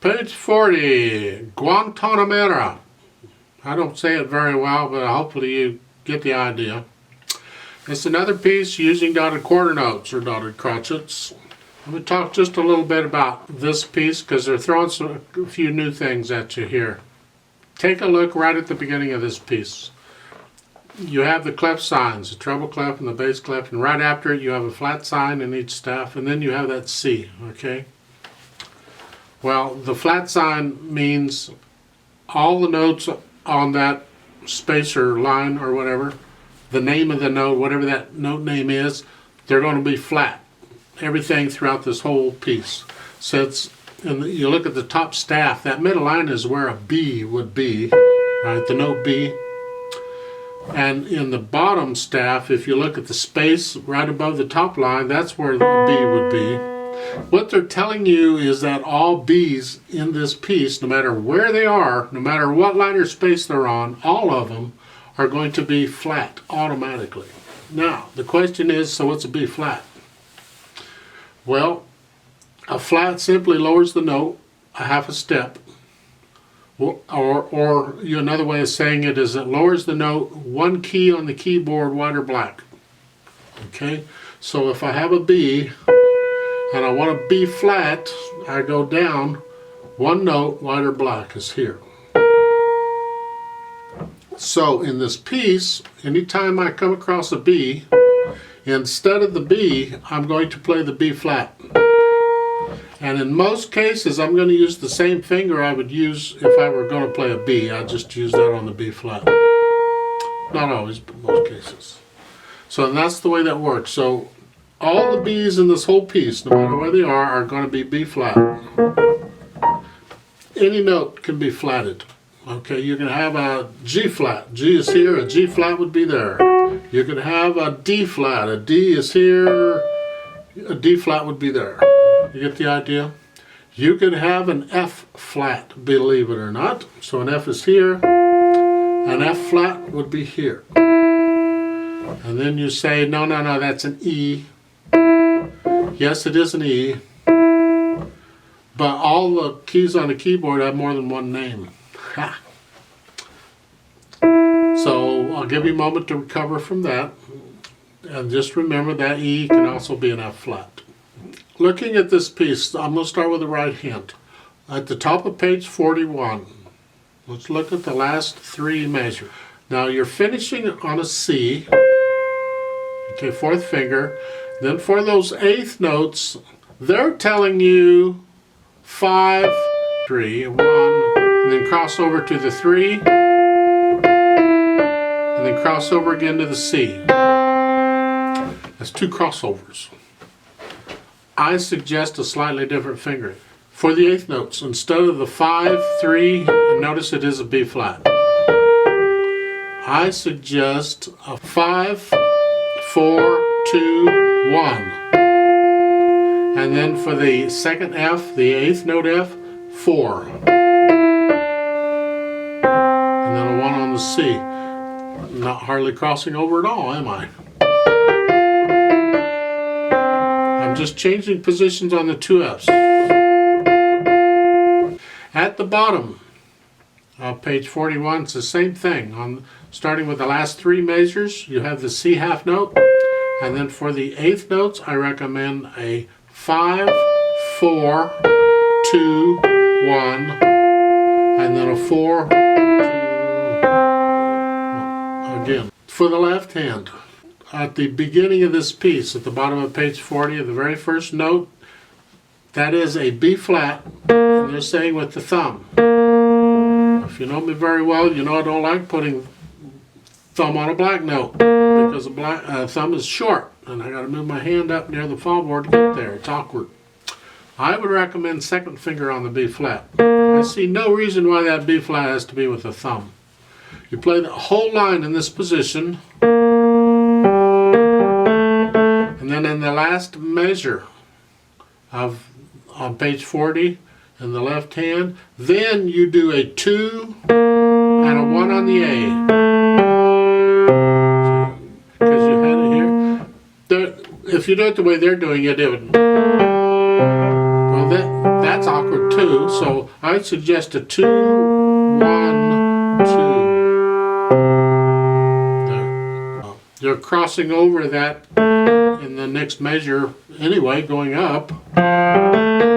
Page 40, Guantanamera. I don't say it very well, but hopefully you get the idea. It's another piece using dotted quarter notes or dotted crotchets. Let me talk just a little bit about this piece because they're throwing a few new things at you here. Take a look right at the beginning of this piece. You have the clef signs, the treble clef and the bass clef, and right after it you have a flat sign in each staff, and then you have that C, okay? Well, the flat sign means all the notes on that spacer line or whatever, the name of the note, whatever that note name is, they're going to be flat. Everything throughout this whole piece. So it's, and you look at the top staff, that middle line is where a B would be, right? The note B. And in the bottom staff, if you look at the space right above the top line, that's where the B would be. What they're telling you is that all B's in this piece, no matter where they are, no matter what line or space they're on, all of them are going to be flat automatically. Now, the question is, so what's a B flat? Well, a flat simply lowers the note a half a step. Or another way of saying it is it lowers the note one key on the keyboard, white or black. Okay, so if I have a B and I want a B flat, I go down one note, white or black is here. So in this piece, anytime I come across a B, instead of the B, I'm going to play the B flat. And in most cases, I'm going to use the same finger I would use if I were going to play a B. I just use that on the B flat. Not always, but most cases. So that's the way that works. So all the B's in this whole piece, no matter where they are going to be B flat. Any note can be flatted. Okay, you can have a G flat. G is here, a G flat would be there. You can have a D flat. A D is here, a D flat would be there. You get the idea? You can have an F flat, believe it or not. So an F is here, an F flat would be here. And then you say, no, that's an E. Yes, it is an E. But all the keys on the keyboard have more than one name. Ha. So I'll give you a moment to recover from that. And just remember that E can also be an F flat. Looking at this piece, I'm going to start with the right hand. At the top of page 41, let's look at the last three measures. Now you're finishing on a C, okay, fourth finger. Then for those eighth notes, they're telling you 5, 3, 1, and then cross over to the 3, and then cross over again to the C. That's two crossovers. I suggest a slightly different fingering. For the eighth notes, instead of the 5, 3, and notice it is a B flat, I suggest a 5, 4, 2, 1. And then for the second F, the eighth note F, 4. And then a 1 on the C. Not hardly crossing over at all, am I? I'm just changing positions on the two F's. At the bottom of page 41, it's the same thing. Starting with the last three measures, you have the C half note. And then for the eighth notes, I recommend a 5, 4, 2, 1, and then a 4, 2, again. For the left hand, at the beginning of this piece, at the bottom of page 40, the very first note, that is a B flat, and they're saying with the thumb. If you know me very well, you know I don't like putting thumb on a black note, because a thumb is short, and I got to move my hand up near the fallboard to get there. It's awkward. I would recommend second finger on the B flat. I see no reason why that B flat has to be with the thumb. You play the whole line in this position, and then in the last measure on page 40 in the left hand, then you do a 2 and a 1 on the A. Because you had it here. If you do it the way they're doing it, it would. Well, that's awkward with 2, so I'd suggest a 2, 1, 2. You're crossing over that in the next measure anyway, going up. Right?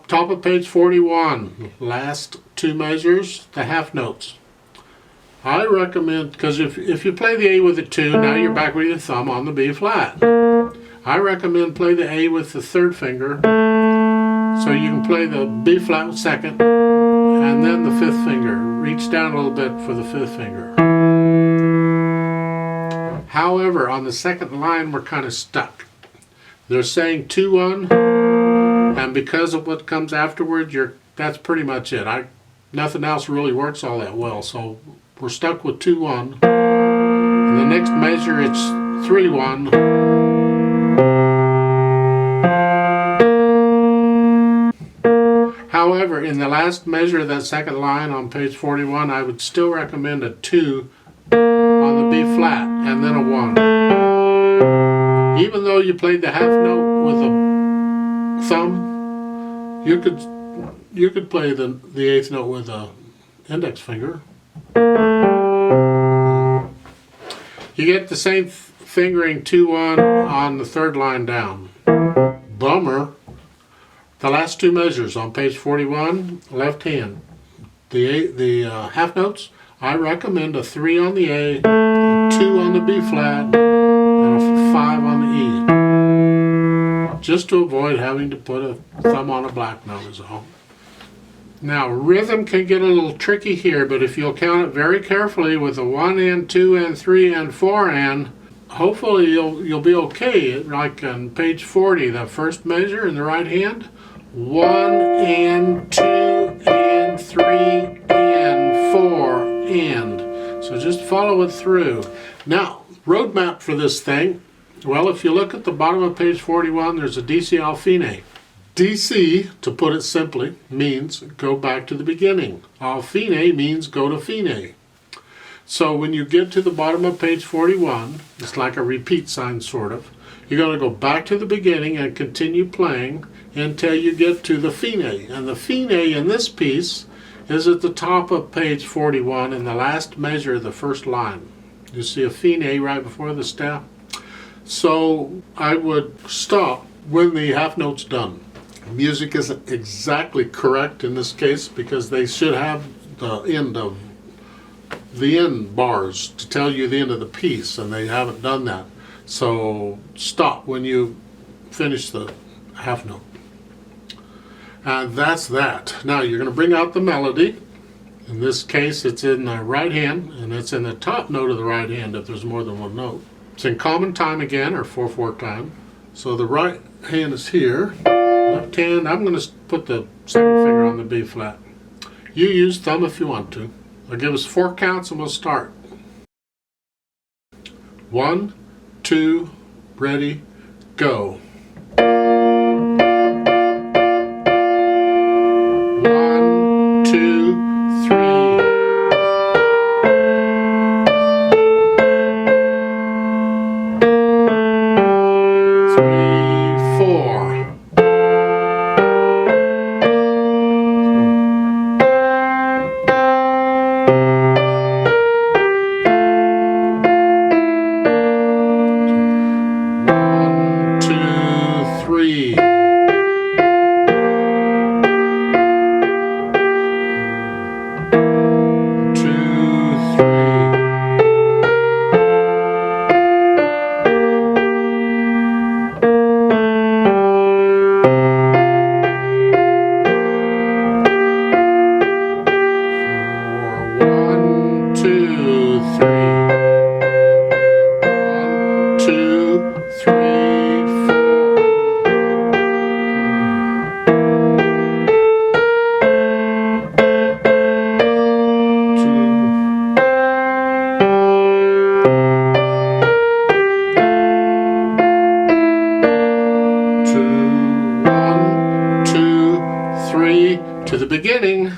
Top of page 41, last 2 measures, the half notes. I recommend, because if you play the A with a 2, now you're back with your thumb on the B flat. I recommend play the A with the 3rd finger, so you can play the B flat with 2nd, and then the 5th finger. Reach down a little bit for the 5th finger. However, on the 2nd line, we're kind of stuck. They're saying 2-1, and because of what comes afterward, that's pretty much it. Nothing else really works all that well, so we're stuck with 2-1. In the next measure, it's 3-1. However, in the last measure of that 2nd line on page 41, I would still recommend a 2 on the B flat and then a 1. Even though you played the half note with a thumb, you could play the 8th note with a index finger. You get the same fingering 2-1 on the 3rd line down. Bummer. The last 2 measures on page 41, left hand. The half notes, I recommend a 3 on the A, a 2 on the B flat, and a 5 on the E. Just to avoid having to put a thumb on a black note is all. Now, rhythm can get a little tricky here, but if you'll count it very carefully with a 1 and 2 and 3 and 4 and, hopefully you'll be okay. Like on page 40, the first measure in the right hand, 1 and 2 and 3 and 4 and. So just follow it through. Now, roadmap for this thing. Well, if you look at the bottom of page 41, there's a DC al fine. DC, to put it simply, means go back to the beginning. Al fine means go to fine. So when you get to the bottom of page 41, it's like a repeat sign sort of. You're going to go back to the beginning and continue playing until you get to the fine. And the fine in this piece is at the top of page 41 in the last measure of the first line. You see a fine right before the staff. So I would stop when the half note's done. Music isn't exactly correct in this case because they should have the end bars to tell you the end of the piece, and they haven't done that. So stop when you finish the half note. And that's that. Now you're going to bring out the melody. In this case, it's in the right hand, and it's in the top note of the right hand if there's more than one note. It's in common time again, or 4/4 time. So the right hand is here. Left hand, I'm going to put the 2nd finger on the B flat. You use thumb if you want to. I'll give us 4 counts and we'll start. 1, 2, ready, go. 1, 2, 3. 3, 4. To the beginning.